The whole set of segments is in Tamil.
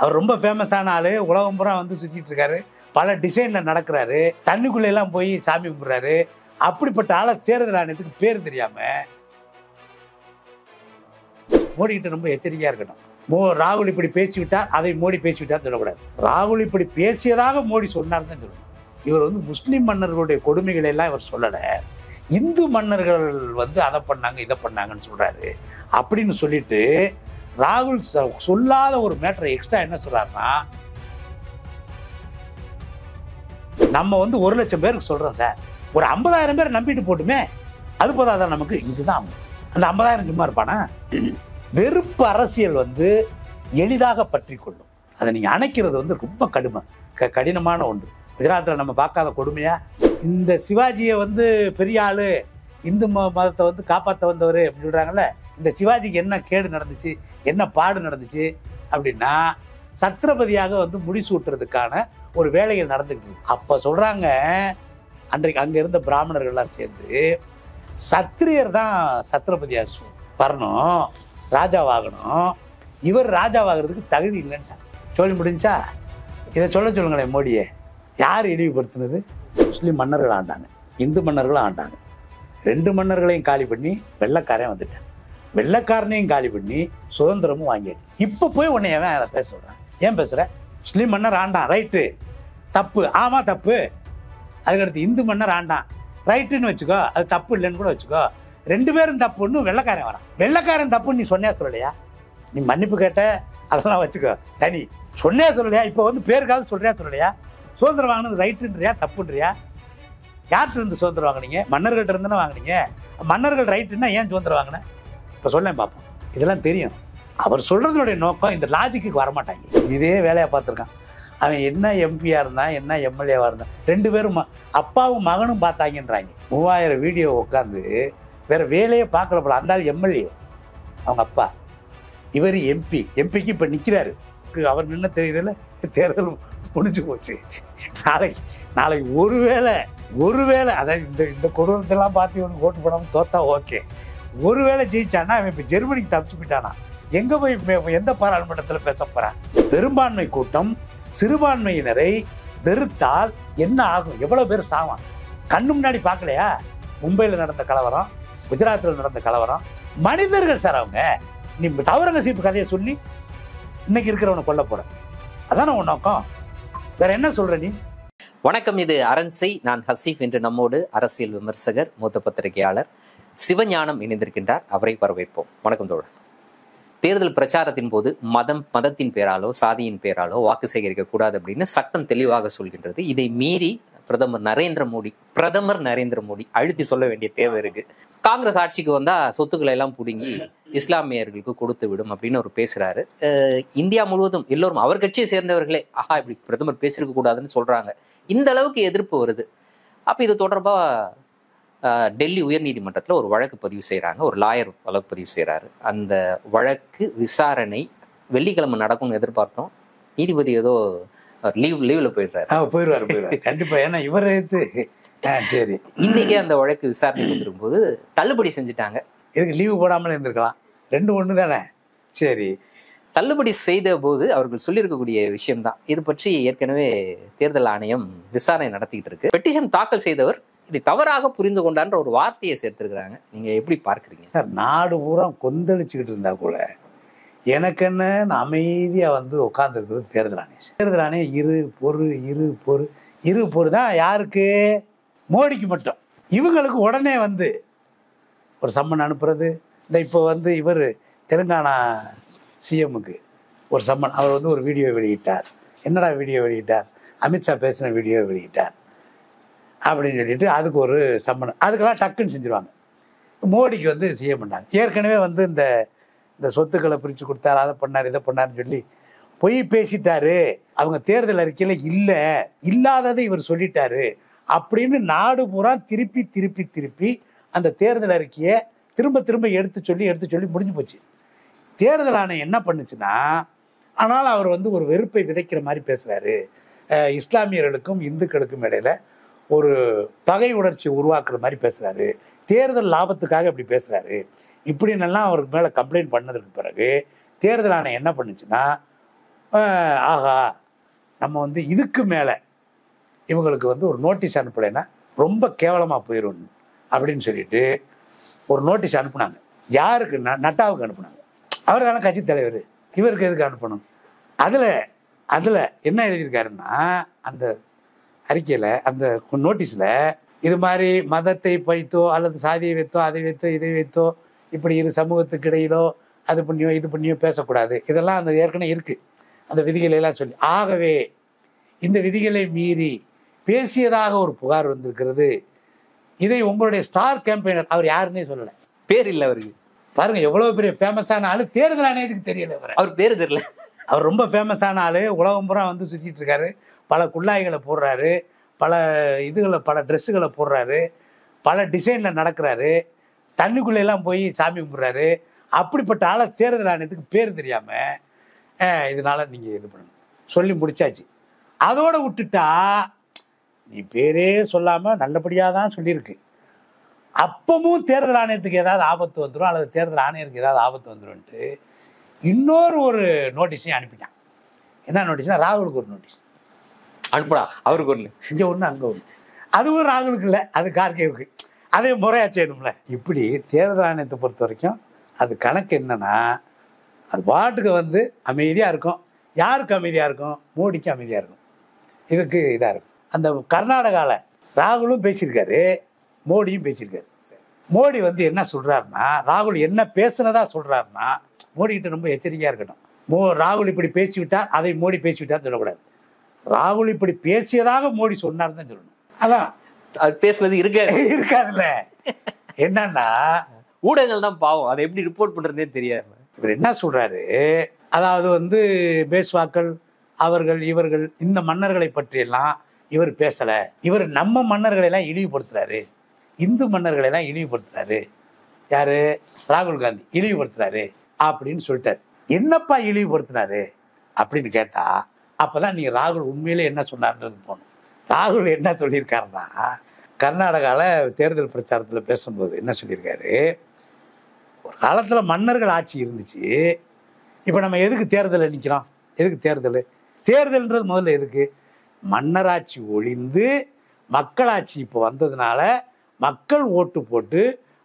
அவர் ரொம்ப ஃபேமஸான ஆளு, உலகம் பூரா வந்து சுத்திட்டு இருக்காரு, பல டிசைன்ல நடக்கிறாரு, தண்ணிக்குள்ள எல்லாம் போய் சாமி கும்பிடுறாரு. அப்படிப்பட்ட ஆளை தேர்தல் ஆணையத்துக்கு பேர் தெரியாம மோடி கிட்ட ரொம்ப எச்சரிக்கையா இருக்கணும். ராகுல் இப்படி பேசிவிட்டார், அதை மோடி பேசிவிட்டார் சொல்லக்கூடாது. ராகுல் இப்படி பேசியதாக மோடி சொன்னார் தான் சொல்லணும். இவர் வந்து முஸ்லிம் மன்னர்களுடைய கொடுமைகளை எல்லாம் இவர் சொல்லல, இந்து மன்னர்கள் வந்து அதை பண்ணாங்க இதை பண்ணாங்கன்னு சொல்றாரு அப்படின்னு சொல்லிட்டு ராகுல் சொல்லாத ஒரு மேட்டரை எக்ஸ்ட்ரா என்ன சொல்றாருன்னா, நம்ம வந்து 1 லட்சம் பேருக்கு சொல்றோம் சார், ஒரு 50,000 பேர் நம்பிட்டு போட்டுமே, அது போதாதான் நமக்கு. இதுதான் அந்த 50,000 சும்மா இருப்பானா? வெறுப்பு அரசியல் வந்து எளிதாக பற்றி கொள்ளும். அதை நீங்க அணைக்கிறது வந்து ரொம்ப கடினமான ஒன்று. குஜராத்தில் நம்ம பார்க்காத கொடுமையா? இந்த சிவாஜியை வந்து பெரிய ஆளு, இந்து மதத்தை வந்து காப்பாற்ற வந்தவர் அப்படின்னு சொல்றாங்கல்ல. இந்த சிவாஜிக்கு என்ன கேடு நடந்துச்சு, என்ன பாடு நடந்துச்சு அப்படின்னா, சத்ரபதியாக வந்து முடிசூட்டுறதுக்கான ஒரு வேலைகள் நடந்துக்கிட்டு இருக்கு. அப்ப சொல்றாங்க, அன்றைக்கு அங்க இருந்த பிராமணர்கள்லாம் சேர்ந்து, சத்திரியர் தான் சத்ரபதியா வரணும், ராஜாவாகணும், இவர் ராஜாவாகிறதுக்கு தகுதி இல்லைன்னு சொல்லி முடிஞ்சா. இதை சொல்லுங்களேன் மோடியை. யார் இழிவுபடுத்தினது? முஸ்லீம் மன்னர்கள் ஆண்டாங்க, இந்து மன்னர்களும் ஆண்டாங்க. 2 மன்னர்களையும் காலி பண்ணி வெள்ளைக்காரன் வந்துட்டான். வெள்ளைக்காரனையும் காலி பண்ணி சுதந்திரமும் வாங்கியாச்சு. இப்போ போய் உன்னை அவன் அதை பேச சொல்கிறான். ஏன் பேசுகிற? முஸ்லீம் மன்னர் ஆண்டான், ரைட்டு, தப்பு, ஆமாம் தப்பு. அதுக்கடுத்து இந்து மன்னர் ஆண்டான், ரைட்டுன்னு வச்சுக்கோ, அது தப்பு இல்லைன்னு கூட வச்சுக்கோ. 2 பேரும் தப்புன்னு வெள்ளைக்காரன் வரான். வெள்ளைக்காரன் தப்புன்னு நீ சொன்னியா சொல்லலையா? நீ மன்னிப்பு கேட்ட அதெல்லாம் வச்சுக்கோ, தனி சொன்னியா சொல்லலையா? இப்போ வந்து பேருக்காவது சொல்றியா சொல்லலையா? சுதந்திரம் வாங்கினது ரைட்டுன்றியா தப்புன்றியா? யார்கிட்ட இருந்து சுதந்திரம் வாங்கினீங்க? மன்னர்கள்ட்ட இருந்துன்னு வாங்கினீங்க. மன்னர்கள் ரைட்டுன்னா ஏன் சுதந்திரம் வாங்கினேன்? இப்போ சொல்லேன் பார்ப்போம். இதெல்லாம் தெரியும். அவர் சொல்றதுடைய நோக்கம் இந்த லாஜிக்கு வரமாட்டாங்க. இதே வேலையை பார்த்துருக்கான் அவன். என்ன எம்பியா இருந்தான், என்ன எம்எல்ஏவா இருந்தான், 2 பேரும் அப்பாவும் மகனும் பார்த்தாங்கன்றாங்க. 3000 வீடியோ உட்காந்து வேற வேலையே பார்க்கல போல. அந்த ஆள் எம்எல்ஏ, அவங்க அப்பா, இவர் எம்பிக்கு இப்போ நிற்கிறாரு. அவர் நின்று தெரியுதுல்ல, தேர்தல் முடிஞ்சு போச்சு. நாளைக்கு ஒருவேளை அதாவது இந்த கொடூரத்தெல்லாம் பார்த்து இவனுக்கு ஓட்டு போடாமல் தோத்தா ஓகே. ஒருவேளை ஜெயிச்சானா அவன் இப்போ ஜெர்மனிக்கு தப்பிச்சு போயிட்டானா? எங்க போய் எந்த பாராளுமன்றத்தில் பேச போறான்? பெரும்பான்மை கூட்டம் சிறுபான்மையினரை வெறுத்தால் என்ன ஆகும்? எவ்வளவு பேர் சாவான்? கண்ணு முன்னாடி பார்க்கலையா? மும்பையில் நடந்த கலவரம், குஜராத்தில் நடந்த கலவரம். மனிதர்கள் சார் அவங்க. நீ சௌரங்கசீப்பு கதையை சொல்லி இன்னைக்கு இருக்கிறவனை கொல்ல போற, அதான உன் நோக்கம்? வேற என்ன சொல்ற நீ? வணக்கம், இது அரண்சை. நான் ஹசீஃப். என்று நம்மோடு அரசியல் விமர்சகர், மூத்த பத்திரிகையாளர் சிவஞானம் இணைந்திருக்கின்றார். அவரை வரவேற்போம். வணக்கம் தோழர். தேர்தல் பிரச்சாரத்தின் போது மதத்தின் பேராலோ சாதியின் பேராலோ வாக்கு சேகரிக்க கூடாது அப்படின்னு சட்டம் தெளிவாக சொல்கின்றது. இதை மீறி பிரதமர் நரேந்திர மோடி அழுத்தி சொல்ல வேண்டிய தேவை இருக்கு. காங்கிரஸ் ஆட்சிக்கு வந்தா சொத்துக்களை எல்லாம் புடுங்கி இஸ்லாமியர்களுக்கு கொடுத்து விடும் அப்படின்னு அவர் பேசுறாரு. இந்தியா முழுவதும் எல்லோரும் அவர் கட்சியை சேர்ந்தவர்களே இப்படி பிரதமர் பேசியிருக்க கூடாதுன்னு சொல்றாங்க. இந்த அளவுக்கு எதிர்ப்பு வருது. அப்ப இது தொடர்பா டெல்லி உயர்நீதிமன்றத்தில் ஒரு வழக்கு பதிவு செய்கிறாங்க. ஒரு லாயர் வழக்கு பதிவு செய்கிறாரு. அந்த வழக்கு விசாரணை வெள்ளிக்கிழமை நடக்கும்னு எதிர்பார்த்தோம். நீதிபதி ஏதோ லீவ்ல போயிடுறாரு. கண்டிப்பா. ஏன்னா இவர் சரி, இன்னைக்கே அந்த வழக்கு விசாரணை வந்துருக்கும்போது தள்ளுபடி செஞ்சுட்டாங்க. இதுக்கு லீவு போடாமல் இருந்திருக்கலாம். 2 ஒன்று தானே. சரி, தள்ளுபடி செய்த போது அவர்கள் சொல்லியிருக்கக்கூடிய விஷயம்தான். இது பற்றி ஏற்கனவே தேர்தல் ஆணையம் விசாரணை நடத்திக்கிட்டு இருக்கு. பெட்டிஷன் தாக்கல் செய்தவர் இதை தவறாக புரிந்து கொண்டான்ற ஒரு வார்த்தையை சேர்த்திருக்கிறாங்க. நீங்க எப்படி பார்க்குறீங்க சார்? நாடு பூரா கொந்தளிச்சுக்கிட்டு இருந்தா கூட எனக்கு என்ன அமைதியா வந்து உட்காந்துருக்குது தேர்தல் ஆணையம். தேர்தல் ஆணையம் இரு பொறு தான். யாருக்கு? மோடிக்கு மட்டும். இவங்களுக்கு உடனே வந்து ஒரு சம்மன் அனுப்புறது. இந்த இப்போ வந்து இவர் தெலுங்கானா சிஎம்முக்கு ஒரு சம்மன், அவர் வந்து ஒரு வீடியோ வெளியிட்டார். என்னடா வீடியோ வெளியிட்டார்? அமித்ஷா பேசின வீடியோ வெளியிட்டார் அப்படின்னு சொல்லிட்டு அதுக்கு ஒரு சம்மன். அதுக்கெல்லாம் டக்குன்னு செஞ்சுருவாங்க. மோடிக்கு வந்து சிஎம் பண்ணாங்க. ஏற்கனவே வந்து இந்த சொத்துக்களை பிரித்து கொடுத்தாரு, அதை பண்ணார், இதை பண்ணாருன்னு சொல்லி பொய் பேசிட்டாரு. அவங்க தேர்தல் அறிக்கையில் இல்லாததை இவர் சொல்லிட்டாரு அப்படின்னு நாடு பூரா திருப்பி அந்த தேர்தல் அறிக்கையை திரும்ப எடுத்து சொல்லி முடிஞ்சு போச்சு. தேர்தல் ஆணையம் என்ன பண்ணுச்சுன்னா, ஆனால் அவர் வந்து ஒரு வெறுப்பை விதைக்கிற மாதிரி பேசுறாரு. இஸ்லாமியர்களுக்கும் இந்துக்களுக்கும் இடையில ஒரு பகை உணர்ச்சி உருவாக்குற மாதிரி பேசுறாரு. தேர்தல் லாபத்துக்காக இப்படி பேசுறாரு. இப்படின்னெல்லாம் அவருக்கு மேலே கம்ப்ளைண்ட் பண்ணதுக்கு பிறகு தேர்தல் ஆணையம் என்ன பண்ணுச்சுன்னா, ஆகா நம்ம வந்து இதுக்கு மேலே இவங்களுக்கு வந்து ஒரு நோட்டீஸ் அனுப்பலைன்னா ரொம்ப கேவலமாக போயிடும் அப்படின்னு சொல்லிட்டு ஒரு நோட்டீஸ் அனுப்புனாங்க. யாருக்கு? நட்டாவுக்கு அனுப்புனாங்க. அவர் தானே கட்சி தலைவர், இவருக்கு எதுக்கு அனுப்பணும்? அதில் என்ன எழுதியிருக்காருன்னா, அந்த அறிக்கையில் அந்த நோட்டீஸில் இது மாதிரி மதத்தை வைத்தோ அல்லது சாதியை வைத்தோ அதை வைத்தோ இதை வைத்தோ இப்படி இரு சமூகத்துக்கு இடையிலோ அது பண்ணியோ இது பண்ணியோ பேசக்கூடாது, இதெல்லாம் அந்த ஏற்கனவே இருக்குது அந்த விதிகளை எல்லாம் சொல்லி. ஆகவே இந்த விதிகளை மீறி பேசியதாக ஒரு புகார் வந்திருக்கிறது. இதை உங்களுடைய ஸ்டார் கேம்பெயினர், அவர் யாருன்னே சொல்லலை, பேர் இல்லை அவருக்கு. பாருங்க எவ்வளவு பெரிய ஃபேமஸான ஆளு, தேர்தல் ஆணையத்துக்கு தெரியல அவர் பேர் தெரியல. அவர் ரொம்ப ஃபேமஸான ஆளு, உலகம் பூரா வந்து சுற்றிட்டு இருக்காரு, பல குள்ளாய்களை போடுறாரு, பல இதுகளை பல ட்ரெஸ்ஸுகளை போடுறாரு, பல டிசைனில் நடக்கிறாரு, தண்ணிக்குள்ளெல்லாம் போய் சாமி கும்பிட்றாரு. அப்படிப்பட்ட ஆளை தேர்தல் ஆணையத்துக்கு பேர் தெரியாமல் இதனால நீங்கள் இது பண்ணணும் சொல்லி முடிச்சாச்சு. அதோடு விட்டுட்டா நீ பேரே சொல்லாமல் நல்லபடியாக தான் சொல்லியிருக்கு. அப்பவும் தேர்தல் ஆணையத்துக்கு ஏதாவது ஆபத்து வந்துடும் அல்லது தேர்தல் ஆணையருக்கு ஏதாவது ஆபத்து வந்துடும்ட்டு இன்னொரு ஒரு நோட்டீஸையும் அனுப்பிட்டான். என்ன நோட்டீஸ்னா, ராகுலுக்கு ஒரு நோட்டீஸ் அனுப்புடா. அவருக்கு ஒன்று, இங்கே ஒன்று அங்கே ஒன்று. அதுவும் ராகுலுக்கு இல்லை, அது கார்கேவுக்கு. அதே முறையாக செய்யணும்ல. இப்படி தேர்தல் ஆணையத்தை பொறுத்த வரைக்கும் அது கணக்கு என்னன்னா, அது பாட்டுக்கு வந்து அமைதியாக இருக்கும். யாருக்கு அமைதியாக இருக்கும்? மோடிக்கு அமைதியாக இருக்கும். இதுக்கு இதாக இருக்கும். அந்த கர்நாடகாவில் ராகுலும் பேசியிருக்காரு, மோடியும் பேசியிருக்காரு. மோடி வந்து என்ன சொல்கிறாருன்னா, ராகுல் என்ன பேசுனதா சொல்கிறாருன்னா, மோடிக்கிட்ட ரொம்ப எச்சரிக்கையாக இருக்கணும். ராகுல் இப்படி பேசிவிட்டார், அதை மோடி பேசிவிட்டார்னு சொல்லக்கூடாது. ராகுல் இப்படி பேசியதாக மோடி சொன்னார் தான் சொல்லணும். அதான் பேசுனது இருக்காதுல்ல. என்னன்னா ஊடகங்கள் தான் பாவம், அதை எப்படி ரிப்போர்ட் பண்றதே தெரியாது. இவர் என்ன சொல்றாரு, அதாவது வந்து பேஷ்வாக்கள் அவர்கள் இவர்கள் இந்த மன்னர்களை பற்றியெல்லாம் இவர் பேசல. இவர் நம்ம மன்னர்களை எல்லாம் இழிவுபடுத்துறாரு, இந்து மன்னர்களை எல்லாம் இழிவுபடுத்துறாரு. யாரு? ராகுல் காந்தி இழிவுபடுத்துறாரு அப்படின்னு சொல்லிட்டாரு. என்னப்பா இழிவுபடுத்தினாரு அப்படின்னு கேட்டா, அப்பதான் நீங்க ராகுல் உண்மையிலே என்ன சொன்னார்ன்றது போகணும். ராகுல் என்ன சொல்லியிருக்காருன்னா, கர்நாடகாவில் தேர்தல் பிரச்சாரத்தில் பேசும்போது என்ன சொல்லியிருக்காரு, ஒரு காலத்தில் மன்னர்கள் ஆட்சி இருந்துச்சு, இப்போ நம்ம எதுக்கு தேர்தலில் நிற்கிறோம்? எதுக்கு தேர்தல்? தேர்தல்ன்றது முதல்ல எதுக்கு? மன்னராட்சி ஒழிந்து மக்களாட்சி இப்போ வந்ததுனால மக்கள் ஓட்டு போட்டு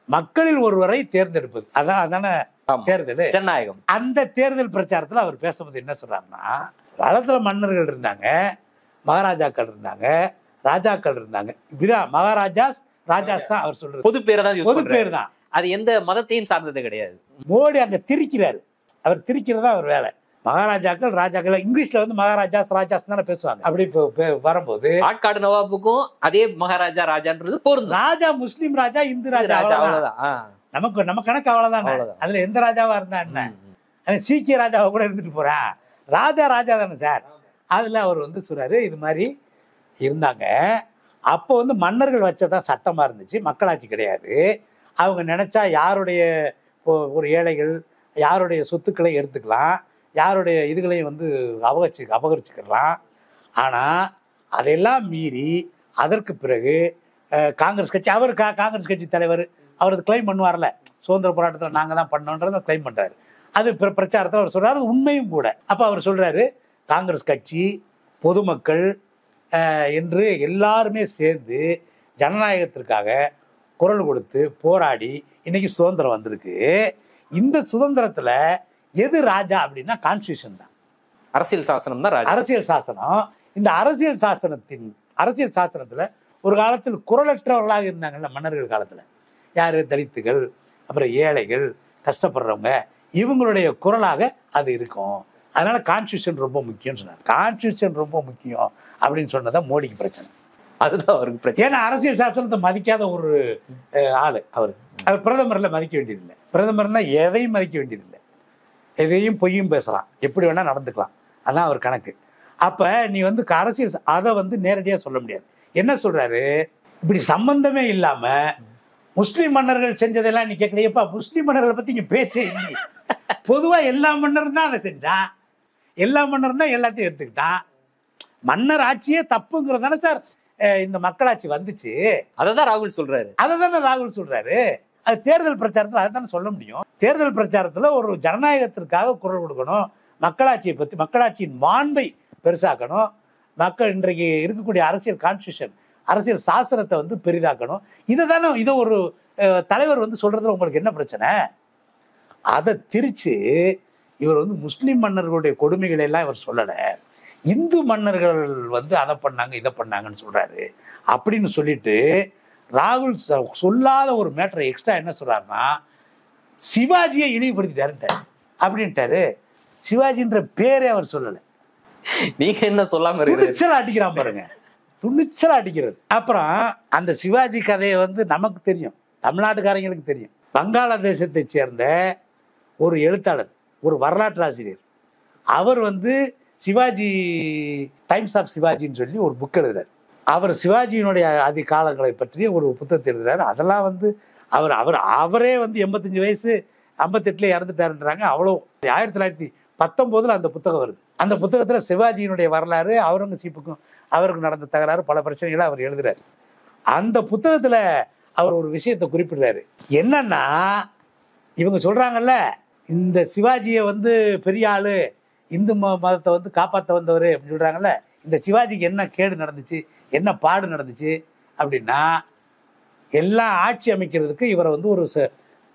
மக்களில் ஒருவரை தேர்ந்தெடுப்பது, அதானே தேர்தல், ஜனநாயகம். அந்த தேர்தல் பிரச்சாரத்தில் அவர் பேசும்போது என்ன சொல்றாருன்னா, காலத்தில் மன்னர்கள் இருந்தாங்க, மகாராஜாக்கள் இருந்தாங்க, ராஜாக்கள் இருந்தாங்க. இப்படிதான் மகாராஜாஸ் ராஜாஸ் தான் அவர் சொல்றது. பொது பேரை தான், பொது பேர் தான். அது எந்த மதத்தையும் சார்ந்தது கிடையாது. மோடி அங்க திரிக்கிறாரு, அவர் திரிக்கிறதா அவர் வேலை. மகாராஜாக்கள் ராஜாக்கள், இங்கிலீஷ்ல வந்து மகாராஜாஸ் ராஜாஸ் தானே பேசுவாங்க. அப்படி வரும்போது ஆட்காடு நவாபுக்கும் அதே மகாராஜா ராஜான்றது பொருந்தும். ராஜா முஸ்லீம் ராஜா, இந்து ராஜா, அவ்வளவுதான். நமக்கு நம்ம கணக்கு அவ்வளவுதான். அதுல எந்த ராஜாவா இருந்தா என்ன, சீக்கிய ராஜாவை கூட இருந்துட்டு போறேன், ராஜா ராஜா தானே சார். அதுல அவர் வந்து சொல்றாரு, இது மாதிரி இருந்தாங்க. அப்போ வந்து மன்னர்கள் வச்சதான் சட்டமா இருந்துச்சு, மக்களாட்சி கிடையாது. அவங்க நினைச்சா யாருடைய ஒரு ஏழைகள் யாருடைய சொத்துக்களை எடுத்துக்கலாம், யாருடைய இதுகளையும் வந்து அபகரிச்சுக்கலாம். ஆனால் அதையெல்லாம் மீறி அதற்கு பிறகு காங்கிரஸ் கட்சி, அவர் காங்கிரஸ் கட்சி தலைவர், அவர் அது கிளைம் பண்ணுவார்ல, சுதந்திர போராட்டத்தில் நாங்கள் தான் பண்ணோன்றதை கிளைம் பண்ணுறாரு. அது பிரச்சாரத்தில் அவர் சொல்கிறாரு, உண்மையும் கூட. அப்போ அவர் சொல்கிறாரு, காங்கிரஸ் கட்சி பொதுமக்கள் என்று எல்லாருமே சேர்ந்து ஜனநாயகத்திற்காக குரல் கொடுத்து போராடி இன்னைக்கு சுதந்திரம் வந்திருக்கு. இந்த சுதந்திரத்துல எது ராஜா அப்படின்னா கான்ஸ்டியூஷன் தான், அரசியல் சாசனம் தான் ராஜா. அரசியல் சாசனம். இந்த அரசியல் சாசனத்துல ஒரு காலத்தில் குரலற்றவர்களாக இருந்தாங்கல்ல மன்னர்கள் காலத்துல, யாரு? தலித்துகள், அப்புறம் ஏழைகள், கஷ்டப்படுறவங்க, இவங்களுடைய குரலாக அது இருக்கும். அதனால கான்ஸ்டியூஷன் ரொம்ப முக்கியம்னு சொன்னார். கான்ஸ்டியூஷன் ரொம்ப முக்கியம் அப்படின்னு சொன்னதான் மோடிக்கு பிரச்சனை. அதுதான் அவருக்கு பிரச்சனை. ஏன்னா அரசியல் சாசனத்தை மதிக்காத ஒரு ஆளு அவர் பிரதமர்ல மதிக்க வேண்டியதில்லை. பிரதமர்னா எதையும் மதிக்க வேண்டியதில்லை, எதையும் பொய்யும் பேசலாம், எப்படி வேணா நடந்துக்கலாம், அதான் அவர் கணக்கு. அப்ப நீ வந்து அரசியல் அதை வந்து நேரடியா சொல்ல முடியாது. என்ன சொல்றாரு, இப்படி சம்பந்தமே இல்லாம முஸ்லீம் மன்னர்கள் செஞ்சதெல்லாம் நீ கேட்கலையப்பா, முஸ்லீம் மன்னர்களை பத்தி இங்க பேசே இல்லை. பொதுவா எல்லா மன்னரும் தான் அதை செஞ்சான், எல்லா மன்னரும் தான் எல்லாத்தையும் எடுத்துக்கிட்டான். மன்னர் ஆட்சியே தப்புங்கிறதானே சார் இந்த மக்களாட்சி வந்துச்சு. அதான் ராகுல் சொல்றாரு. அதைதானே ராகுல் சொல்றாரு. அது தேர்தல் பிரச்சாரத்தில் அதை தானே சொல்ல முடியும். தேர்தல் பிரச்சாரத்தில் ஒரு ஜனநாயகத்திற்காக குரல் கொடுக்கணும், மக்களாட்சியை பற்றி, மக்களாட்சியின் மாண்பை பெருசாக்கணும், மக்கள் இன்றைக்கு இருக்கக்கூடிய அரசியல் கான்ஸ்டியூஷன், அரசியல் சாசனத்தை வந்து பெரிதாக்கணும். இதை தானே, இதை ஒரு தலைவர் வந்து சொல்றதுல உங்களுக்கு என்ன பிரச்சனை? அதை திரிச்சு இவர் வந்து முஸ்லிம் மன்னர்களுடைய கொடுமைகளை எல்லாம் இவர் சொல்லலை, இந்து மன்னர்கள் வந்து அதை பண்ணாங்க இதை பண்ணாங்கன்னு சொல்றாரு அப்படின்னு சொல்லிட்டு ராகுல் சொல்லாத ஒரு மேட்டரை எக்ஸ்ட்ரா என்ன சொல்றாருன்னா, சிவாஜியை இழிவுபடுத்திட்டாருட்டாரு அப்படின்ட்டாரு. சிவாஜின்ற பேரே அவர் சொல்லலை. நீங்க என்ன சொல்லாம துணிச்சலா அடிக்கிறான் பாருங்க, துணிச்சலா அடிக்கிறது. அப்புறம் அந்த சிவாஜி கதையை வந்து நமக்கு தெரியும், தமிழ்நாட்டுக்காரங்களுக்கு தெரியும். வங்காளதேசத்தை சேர்ந்த ஒரு எழுத்தாளர், ஒரு வரலாற்று ஆசிரியர், அவர் வந்து சிவாஜி டைம்ஸ் ஆஃப் சிவாஜின்னு சொல்லி ஒரு புக் எழுதுறாரு. அவர் சிவாஜியினுடைய ஆதி காலங்களை பற்றிய ஒரு புத்தகத்தை எழுதுறாரு. அதெல்லாம் வந்து அவரே வந்து 85 வயசு 58 இறந்துட்டாருன்றாங்க. அவ்வளோ 1919 அந்த புத்தகம் வருது. அந்த புத்தகத்தில் சிவாஜியினுடைய வரலாறு, அவுரங்கசீப்புக்கும் அவருக்கு நடந்த தகராறு, பல பிரச்சனைகளை அவர் எழுதுறாரு. அந்த புத்தகத்தில் அவர் ஒரு விஷயத்தை குறிப்பிடுறாரு. என்னன்னா, இவங்க சொல்றாங்கல்ல, இந்த சிவாஜியை வந்து பெரிய ஆளு, இந்து மதத்தை வந்து காப்பாற்ற வந்தவர் அப்படின்னு சொல்றாங்கல்ல, இந்த சிவாஜிக்கு என்ன கேடு நடந்துச்சு, என்ன பாடு நடந்துச்சு அப்படின்னா, எல்லாம் ஆட்சி அமைக்கிறதுக்கு இவரை வந்து ஒரு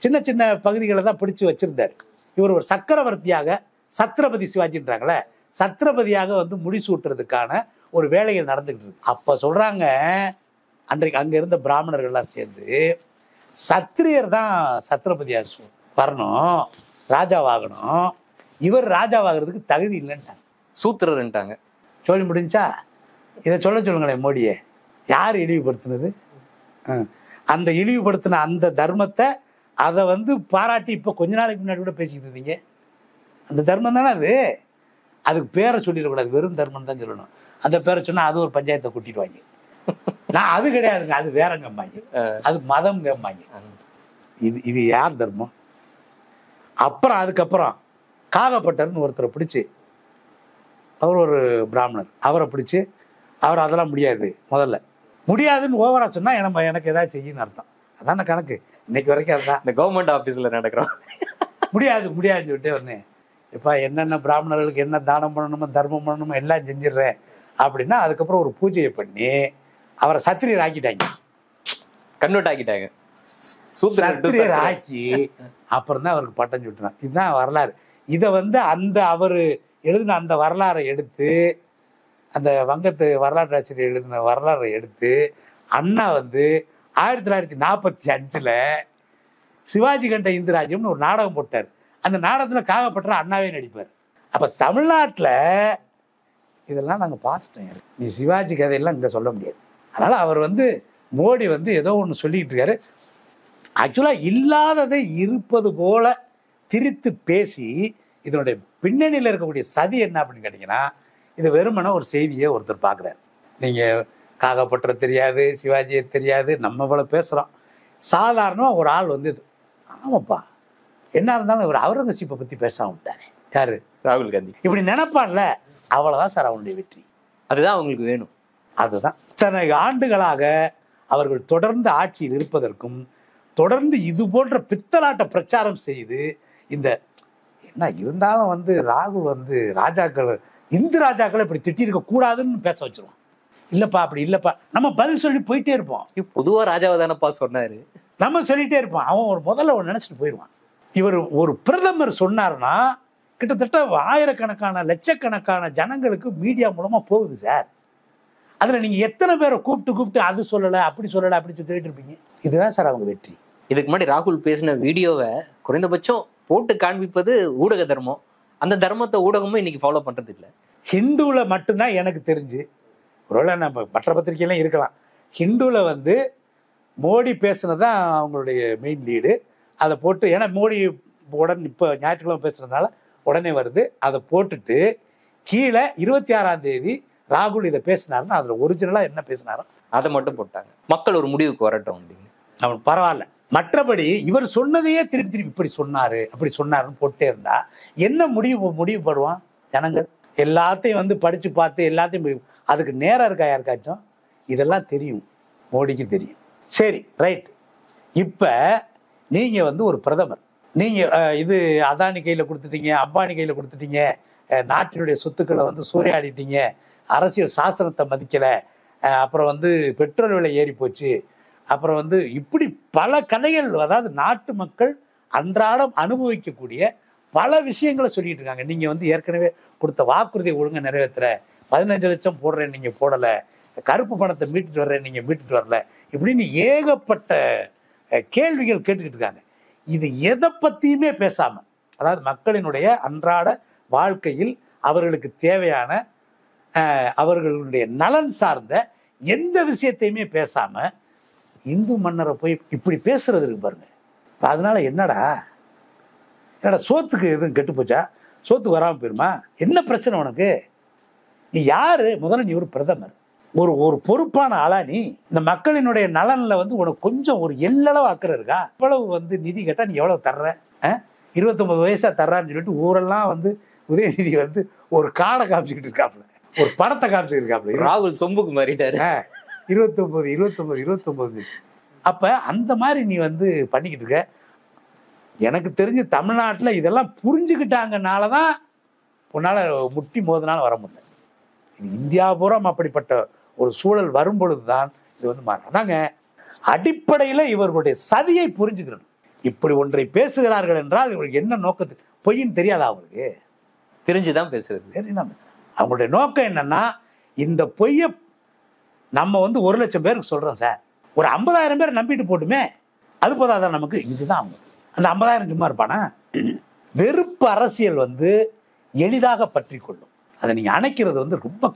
சின்ன சின்ன பகுதிகளை தான் பிடிச்சு வச்சிருந்தார். இவர் ஒரு சக்கரவர்த்தியாக, சத்ரபதி சிவாஜின்றாங்களே, சத்ரபதியாக வந்து முடிசூட்டுறதுக்கான ஒரு வேலைகள் நடந்துகிட்டு இருக்கு. அப்போ சொல்றாங்க, அன்றைக்கு அங்கே இருந்த பிராமணர்கள்லாம் சேர்ந்து, சத்திரியர் தான் சத்ரபதியாக வரணும், ராஜாவாகணும், இவர் ராஜாவாகிறதுக்கு தகுதி இல்லைன்ட்டாங்க, சூத்திரன்ட்டாங்க. சொல்லி முடிஞ்சா? இதை சொல்லுங்களேன் மோடியை. யார் இழிவுபடுத்தினது? அந்த இழிவுபடுத்தின அந்த தர்மத்தை அதை வந்து பாராட்டி இப்போ கொஞ்ச நாளைக்கு முன்னாடி கூட பேசிக்கிட்டு இருந்தீங்க. அந்த தர்மம் தானே அது. அதுக்கு பேரை சொல்லிடக்கூடாது, வெறும் தர்மம் தான் சொல்லணும். அந்த பேரை சொன்னால் அது ஒரு பஞ்சாயத்தை கூட்டிடுவாங்க. நான் அது கிடையாதுங்க, அது வேறங்கம்பாங்க, அது மதம் கேம்பாங்க. இது யார் தர்மம்? அப்புறம் அதுக்கப்புறம் காகப்பட்டர்னு ஒருத்தரை பிடிச்சி, அவர் ஒரு பிராமணர், அவரை பிடிச்சி அவர் அதெல்லாம் முடியாது, முதல்ல முடியாதுன்னு ஓவரா சொன்னா எனக்கு ஏதாவது செய்யணும்னு அர்த்தம். அதான கணக்கு இன்னைக்கு வரைக்கும். அதுதான் இந்த கவர்மெண்ட் ஆஃபீஸில் நடக்கிறோம். முடியாதுன்னு சொல்லிட்டு ஒன்று, இப்போ என்னென்ன பிராமணர்களுக்கு என்ன தானம் பண்ணணுமோ தர்மம் பண்ணணுமோ எல்லாம் செஞ்சிடுறேன் அப்படின்னா, அதுக்கப்புறம் ஒரு பூஜையை பண்ணி அவரை சத்திரியர் ஆக்கிட்டாங்க, கன்வெர்ட் ஆக்கிட்டாங்க, சத்திரியர் ஆக்கி அப்புறம் தான் அவருக்கு பட்டம் சுட்டினான். இதுதான் வரலாறு. இதை வந்து அவர் எழுதின அந்த வரலாறை எடுத்து, அந்த வங்கத்து வரலாற்று ஆசிரியர் எழுதின வரலாறை எடுத்து அண்ணா வந்து 1945 சிவாஜி கண்ட இந்துராஜ்யம்னு ஒரு நாடகம் போட்டார். அந்த நாடகத்தில் காகப்பட்டர் அண்ணாவே நடிப்பார். அப்போ தமிழ்நாட்டில் இதெல்லாம் நாங்கள் பார்த்துட்டோம். நீ சிவாஜி கதையெல்லாம் இங்கே சொல்ல முடியாது. அதனால் அவர் வந்து மோடி வந்து ஏதோ ஒன்று சொல்லிக்கிட்டு இருக்காரு. ஆக்சுவலாக இல்லாததை இருப்பது போல திரித்து பேசி, இதனுடைய பின்னணியில் இருக்கக்கூடிய சதி என்ன அப்படின்னு கேட்டிங்கன்னா, இது வெறுமன ஒரு செய்தியை ஒருத்தர் பார்க்குறாரு. நீங்கள் காகப்பட்டரை தெரியாது, சிவாஜியை தெரியாது, நம்ம போல பேசுகிறோம். சாதாரணமாக ஒரு ஆள் வந்து, ஆமாப்பா என்ன இருந்தாலும் இவர் அவுரங்கசீப்பை பற்றி பேசாம விட்டாரு, யாரு? ராகுல் காந்தி. இப்படி நினைப்பான்ல, அவ்வளோதான் சார் அவனுடைய வெற்றி. அதுதான் அவங்களுக்கு வேணும். அதுதான் இத்தனை ஆண்டுகளாக அவர்கள் தொடர்ந்து ஆட்சியில் இருப்பதற்கும், தொடர்ந்து இது போன்ற பித்தலாட்ட பிரச்சாரம் செய்து, இந்த என்ன இருந்தாலும் வந்து ராகுல் வந்து ராஜாக்கள், இந்து ராஜாக்களை இப்படி திட்டிருக்க கூடாதுன்னு பேச வச்சிருவான். இல்லப்பா அப்படி இல்லப்பா, நம்ம பதில் சொல்லி போயிட்டே இருப்போம். பொதுவா ராஜாவை தானப்பா சொன்னாரு, நம்ம சொல்லிட்டே இருப்போம். அவன் ஒரு முதல்ல ஒரு நினைச்சிட்டு போயிடுவான். இவர் ஒரு பிரதமர் சொன்னார்னா கிட்டத்தட்ட ஆயிரக்கணக்கான லட்சக்கணக்கான ஜனங்களுக்கு மீடியா மூலமா போகுது சார். அதுல நீங்க எத்தனை பேரை கூப்பிட்டு அது சொல்லலை அப்படி சொல்லலை அப்படி சொல்லிட்டு இருப்பீங்க. இதுதான் சார் அவங்க வெற்றி. இதுக்கு முன்னாடி ராகுல் பேசின வீடியோவை குறைந்தபட்சம் போட்டு காண்பிப்பது ஊடக தர்மம். அந்த தர்மத்தை ஊடகமும் இன்னைக்கு ஃபாலோ பண்றது இல்லை. ஹிந்துல மட்டும்தான் எனக்கு தெரிஞ்சு, ஒருவேளை நம்ம மற்ற பத்திரிகையெல்லாம் இருக்கலாம், ஹிந்துல வந்து மோடி பேசுனதான் அவங்களுடைய மெயின் லீடு. அதை போட்டு, ஏன்னா மோடி உடனே இப்போ ஞாயிற்றுக்கிழமை பேசுறதுனால உடனே வருது, அதை போட்டுட்டு கீழே 26ஆம் தேதி ராகுல் இதை பேசினாருன்னா அதில் ஒரிஜினலாக என்ன பேசினாரோ அதை மட்டும் போட்டாங்க. மக்கள் ஒரு முடிவுக்கு வரட்டும் அப்படின்னு. அவன் பரவாயில்ல. மற்றபடி இவர் சொன்னதையே திருப்பி இப்படி சொன்னாரு அப்படி சொன்னாருன்னு போட்டே இருந்தா என்ன முடிவு படுவான் ஜனங்கள்? எல்லாத்தையும் வந்து படிச்சு பார்த்து எல்லாத்தையும் அதுக்கு நேரம் இருக்கா யாருக்காச்சும்? இதெல்லாம் தெரியும், மோடிக்கு தெரியும். சரி ரைட். இப்ப நீங்க வந்து ஒரு பிரதமர், நீங்க இது அதானி கையில கொடுத்துட்டீங்க, அம்பானி கையில கொடுத்துட்டீங்க, நாட்டினுடைய சொத்துக்களை வந்து சூறையாடிட்டீங்க, அரசியல் சாசனத்தை மதிக்கல, அப்புறம் வந்து பெட்ரோல் விலை ஏறி போச்சு, அப்புறம் வந்து இப்படி பல கதைகள். அதாவது நாட்டு மக்கள் அன்றாடம் அனுபவிக்கக்கூடிய பல விஷயங்களை சொல்லிட்டு இருக்காங்க. நீங்க வந்து ஏற்கனவே கொடுத்த வாக்குறுதியை ஒழுங்கா நிறைவேற்றுற, 15 லட்சம் போடுறேன் நீங்க போடல, கருப்பு பணத்தை மீட்டுட்டு வர்றேன் நீங்க மீட்டுட்டு வரல, இப்படின்னு ஏகப்பட்ட கேள்விகள் கேட்டுக்கிட்டு இருக்காங்க. இது எதை பத்தியுமே பேசாம, அதாவது மக்களினுடைய அன்றாட வாழ்க்கையில் அவர்களுக்கு தேவையான அவர்களுடைய நலன் சார்ந்த எந்த விஷயத்தையுமே பேசாம இந்து மன்னரை போய் இப்படி பேசுறது இருக்கு பாருங்க. அதனால என்னடா சோத்துக்கு எதுவும் கெட்டு போச்சா? சோத்துக்கு வராமல் போயிருமா? என்ன பிரச்சனை உனக்கு? நீ யாரு? முதல்ல நீ ஒரு பிரதமர், ஒரு பொறுப்பான ஆளா. நீ இந்த மக்களினுடைய நலன்ல வந்து உனக்கு கொஞ்சம் ஒரு எல்லளவு அக்கறை இருக்கா? எவ்வளவு வந்து நிதி கேட்டா நீ எவ்வளவு தர்ற? 29 வயசா தர்றான்னு சொல்லிட்டு ஊரெல்லாம் வந்து உதயநிதி வந்து ஒரு காடை காமிச்சுக்கிட்டு இருக்காப்புல, ஒரு படத்தை காமிச்சுக்கிட்டு இருக்காப்புல. ராகுல் சொம்புக்கு மாறிட்டாரு. 29. அப்ப அந்த மாதிரி நீ வந்து பண்ணிக்கிட்டு இருக்க. எனக்கு தெரிஞ்சு தமிழ்நாட்டில் இதெல்லாம் புரிஞ்சுக்கிட்டாங்கனாலதான் உன்னால முட்டி மோதினாலும் வர முடியல. இந்தியா பூரா அப்படிப்பட்ட ஒரு சூழல் வரும் பொழுதுதான் இது வந்து மாறும். அதாங்க அடிப்படையில இவர்களுடைய சதியை புரிஞ்சுக்கணும். இப்படி ஒன்றை பேசுகிறார்கள் என்றால் இவங்களுக்கு என்ன நோக்கத்துக்கு, பொய்ன்னு தெரியாதா அவங்களுக்கு? தெரிஞ்சுதான் பேசுறது. தெரிஞ்சுதான் பேசுறது. அவங்களுடைய நோக்கம் என்னன்னா, இந்த பொய்யை நம்ம வந்து 1 லட்சம் பேருக்கு சொல்றோம் சார், ஒரு 50,000 பேர் நம்பிட்டு போட்டுமே, அது போதாதான் நமக்கு? இதுதான் அவங்க. அந்த 50,000 சும்மா இருப்பானா? வெறுப்பு அரசியல் வந்து எளிதாக பற்றி கொள்ளும். அதை நீங்க அணைக்கிறது வந்து ரொம்ப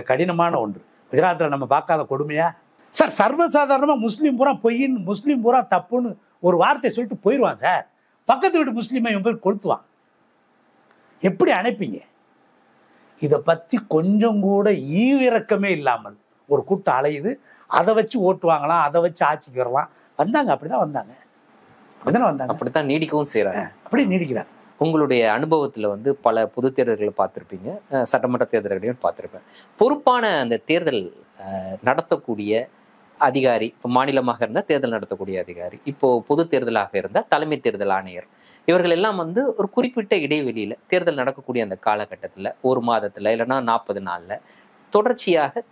கடினமான ஒன்று. குஜராத்தில் நம்ம பார்க்காத கொடுமையா சார்? சர்வசாதாரணமா முஸ்லீம் பூரா பொய்ன்னு, முஸ்லீம் பூரா தப்புன்னு ஒரு வார்த்தை சொல்லிட்டு போயிடுவான் சார். பக்கத்து வீட்டு முஸ்லீமை இவன் போய் கொளுத்துவான். எப்படி அணைப்பீங்க? இதை பத்தி கொஞ்சம் கூட ஈவிரக்கமே இல்லாமல் ஒரு கூட்டம் அலையுது. அதை வச்சு ஓட்டு வாங்கலாம், அதை வச்சு ஆட்சிக்கு வரலாம். வந்தாங்க, அப்படிதான் வந்தாங்க, அப்படித்தான் நீடிக்கவும் செய்யறாங்க. அப்படி நீடிக்கிறாங்க. உங்களுடைய அனுபவத்துல வந்து பல பொது தேர்தல்களை பார்த்துருப்பீங்க, சட்டமன்ற தேர்தல்களையும் பார்த்துருப்பேன். பொறுப்பான அந்த தேர்தல் நடத்தக்கூடிய அதிகாரி, இப்போ மாநிலமாக இருந்தால் தேர்தல் நடத்தக்கூடிய அதிகாரி, இப்போ பொது தேர்தலாக இருந்தால் தலைமை தேர்தல் ஆணையர், இவர்கள் எல்லாம் வந்து ஒரு குறிப்பிட்ட இடைவெளியில தேர்தல் நடக்கக்கூடிய அந்த காலகட்டத்தில் 1 மாதத்துல இல்லைன்னா 40 நாள்ல தொடர்ச்சியாக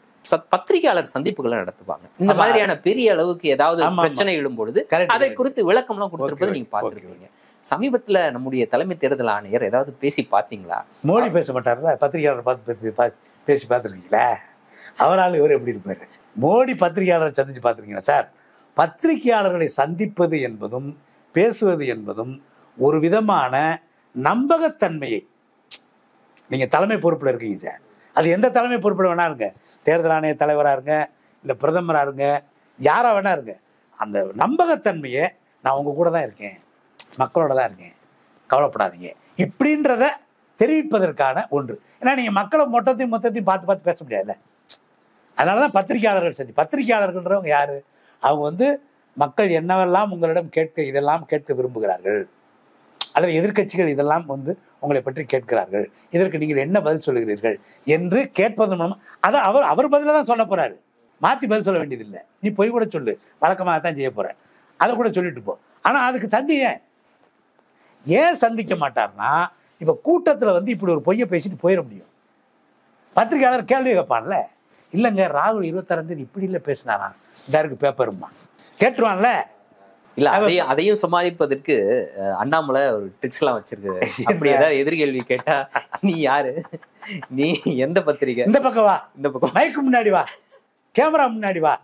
பத்திரிகையாளர் சந்திப்புகளை நடத்துவாங்க. இந்த மாதிரியான பெரிய அளவுக்கு ஏதாவது பிரச்சனை எழும்பொழுது அதை குறித்து விளக்கம்லாம் கொடுத்திருப்பது நீங்க பார்த்துருக்கீங்க. சமீபத்துல நம்முடைய தலைமை தேர்தல் ஆணையர் ஏதாவது பேசி பார்த்தீங்களா? மோடி பேச மாட்டார்ல, பத்திரிகையாளர் பேசி பார்த்துருக்கீங்களா? அவரால் இவர் எப்படி இருப்பாரு? மோடி பத்திரிகையாளரை சந்திச்சு பார்த்துருக்கீங்களா சார்? பத்திரிகையாளர்களை சந்திப்பது என்பதும் பேசுவது என்பதும் ஒரு விதமான நம்பகத்தன்மையை, நீங்க தலைமை பொறுப்புல இருக்கீங்க சார், அது எந்த தலைமை பொறுப்பில் வேணா இருங்க, தேர்தல் ஆணைய தலைவராக இருங்க, இல்லை பிரதமராக இருங்க, யாராக வேணா இருங்க, அந்த நம்பகத்தன்மையை நான் உங்க கூட தான் இருக்கேன், மக்களோட தான் இருக்கேன், கவலைப்படாதீங்க இப்படின்றத தெரிவிப்பதற்கான ஒன்று. ஏன்னா நீங்க மக்களை மொத்தத்தையும் பார்த்து பேச முடியாதுல்ல. அதனாலதான் பத்திரிகையாளர்கள் சந்தி. பத்திரிகையாளர்கள்ன்றவங்க யாரு? அவங்க வந்து மக்கள் என்னவெல்லாம் உங்களிடம் இதெல்லாம் கேட்க விரும்புகிறார்கள், அல்லது எதிர்கட்சிகள் இதெல்லாம் வந்து உங்களை பற்றி கேட்கிறார்கள், இதற்கு நீங்கள் என்ன பதில் சொல்லுகிறீர்கள் என்று கேட்பதன் மூலம் அதை அவர் பதில தான் சொல்ல போறாரு. மாத்தி பதில் சொல்ல வேண்டியதில்லை. நீ பொய் கூட சொல்லு, வழக்கமாக தான் செய்ய போற, அதை கூட சொல்லிட்டு போ. ஆனா அதுக்கு சந்தி ஏன் சந்திக்க மாட்டார்னா, இப்ப கூட்டத்துல வந்து இப்படி ஒரு பொய்யை பேசிட்டு போயிட முடியும். பத்திரிகையாளர் கேள்வி கேட்பான்ல, இல்லைங்க ராகுல் 26ஆம் தேதி இப்படி இல்லை பேசினாரா, இருக்கு பேப்பருமா, கேட்டுருவான்ல. இல்ல அதையும் சமாளிப்பதற்கு அண்ணாமலை ஒரு ட்ரிக்ஸ் எல்லாம் வச்சிருக்கு. அப்படி ஏதாவது எதிர்கேள்வி கேட்டா, நீ யாரு, நீ எந்த பத்திரிகை, இந்த பக்கம் வா, இந்த பக்கம் மைக்கு முன்னாடி வா, கேமரா முன்னாடி வா,